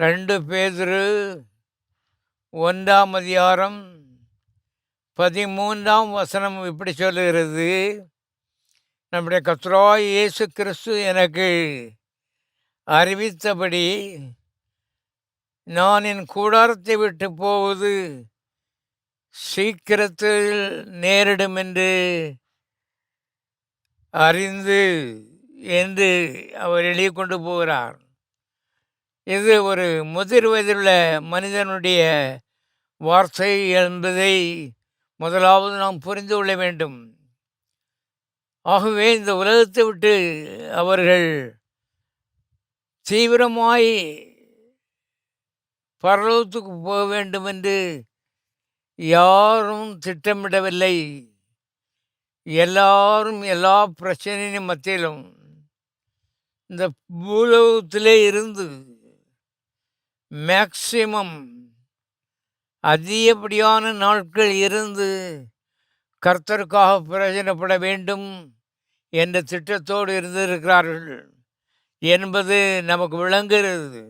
2 பேதுரு 1ஆம் அதிகாரம் 13ஆம் வசனம் இப்படி சொல்லுகிறது, நம்முடைய கர்த்தராகிய இயேசு கிறிஸ்து எனக்கு அறிவித்தபடி நான் என் கூடாரத்தை விட்டு போவது சீக்கிரத்தில் நேரிடும் என்று அறிந்து என்று அவர் எழுதி கொண்டு போகிறார். இது ஒரு முதிர் வயதிலுள்ள மனிதனுடைய வார்த்தை என்பதை முதலாவது நாம் புரிந்து கொள்ள வேண்டும். ஆகவே இந்த உலகத்தை விட்டு அவர்கள் தீவிரமாய் பரலோகத்துக்கு போக வேண்டும் என்று யாரும் திட்டமிடவில்லை. எல்லாரும் எல்லா பிரச்சனையின் மத்தியிலும் இந்த பூலோகத்திலே இருந்து மேக்சிமம் அதிகப்படியான நாட்கள் இருந்து கர்த்தருக்காக பிரயோஜனப்பட வேண்டும் என்ற திட்டத்தோடு இருந்திருக்கிறார்கள் என்பது நமக்கு விளங்குகிறது.